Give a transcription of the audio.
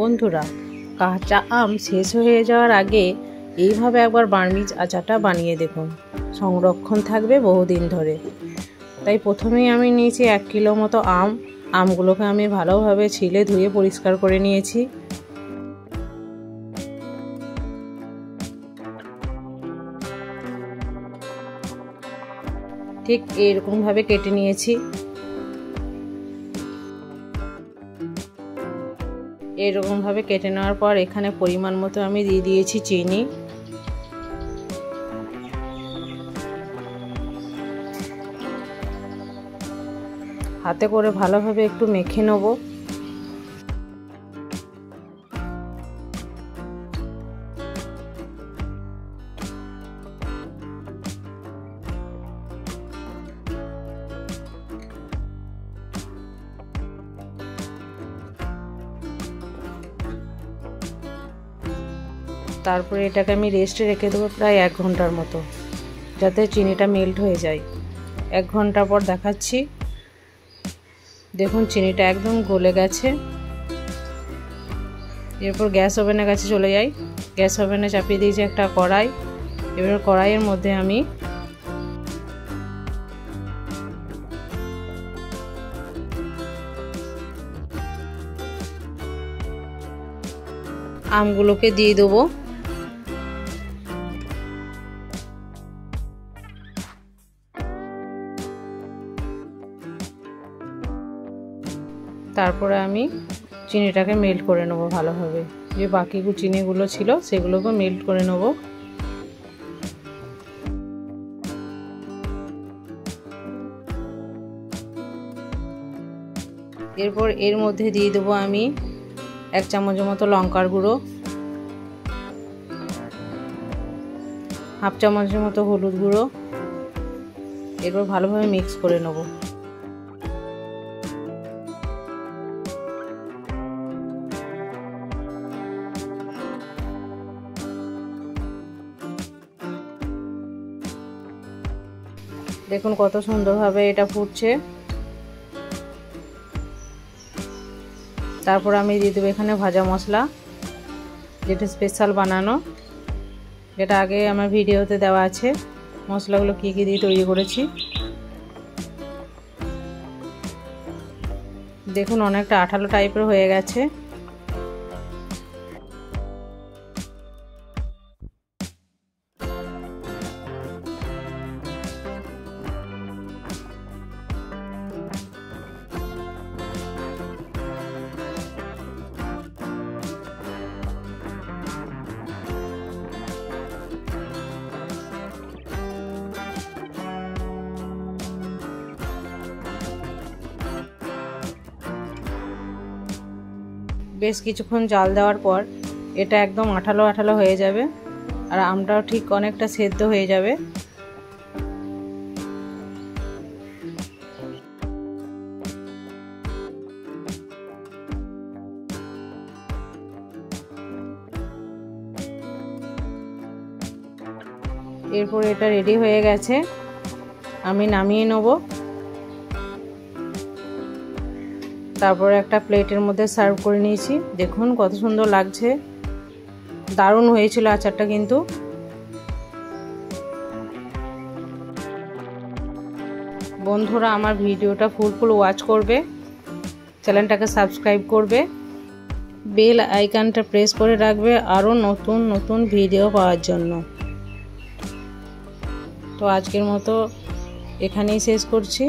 বন্ধুরা, কাঁচা আম শেষ হয়ে যাওয়ার আগে এইভাবে একবার বার্মিজ আচারটা বানিয়ে দেখুন, সংরক্ষণ থাকবে বহুদিন ধরে। তাই প্রথমেই আমি নিয়েছি 1 কিলো মতো আমগুলোকে আমি ভালোভাবে ছিলে ধুয়ে পরিষ্কার করে নিয়েছি। ঠিক এরকমভাবে কেটে নিয়েছি। এরকমভাবে কেটে নেওয়ার পর এখানে পরিমাণ মতো আমি দিয়ে দিয়েছি চিনি। হাতে করে ভালোভাবে একটু মেখে নেব। তারপরে এটাকে আমি রেস্টে রেখে দেবো প্রায় 1 ঘন্টার মতো, যাতে চিনিটা মেল্ট হয়ে যায়। 1 ঘন্টা পর দেখাচ্ছি। দেখুন চিনিটা একদম গলে গেছে। এরপর গ্যাস ওভেনের কাছে চলে যাই। গ্যাস ওভেনে চাপিয়ে দিয়েছি একটা কড়াই। এবার কড়াইয়ের মধ্যে আমি আমগুলোকে দিয়ে দেবো। তারপরে আমি চিনিটাকে মেল্ট করে নেবো ভালোভাবে। যে বাকি চিনিগুলো ছিল সেগুলোকে মেল্ট করে নেবো। এরপর এর মধ্যে দিয়ে দেবো আমি 1 চামচের মতো লঙ্কার গুঁড়ো, 1/2 চামচের মতো হলুদ গুঁড়ো। এরপর ভালোভাবে মিক্স করে নেব। দেখুন কত সুন্দরভাবে এটা ফুটছে। তারপর আমি দিয়ে দেবো এখানে ভাজা মশলা, যেটা স্পেশাল বানানো, যেটা আগে আমার ভিডিওতে দেওয়া আছে মশলাগুলো কী কী দিয়ে তৈরি করেছি। দেখুন অনেকটা আঠালো টাইপের হয়ে গেছে। বেশ কিছুক্ষণ জাল দেওয়ার পর এটা একদম আঠালো আঠালো হয়ে যাবে, আর আমটাও ঠিক অনেকটা সেদ্ধ হয়ে যাবে। এরপর এটা রেডি হয়ে গেছে, আমি নামিয়ে নেব। তারপর একটা প্লেটের মধ্যে সার্ভ করে নিয়েছি। দেখুন কত সুন্দর লাগছে, দারুণ হয়েছিল আচারটা। কিন্তু বন্ধুরা আমার ভিডিওটা ফুল ওয়াচ করবে, চ্যানেলটাকে সাবস্ক্রাইব করবে, বেল আইকনটা প্রেস করে রাখবে আরও নতুন নতুন ভিডিও পাওয়ার জন্য। তো আজকের মতো এখানেই শেষ করছি।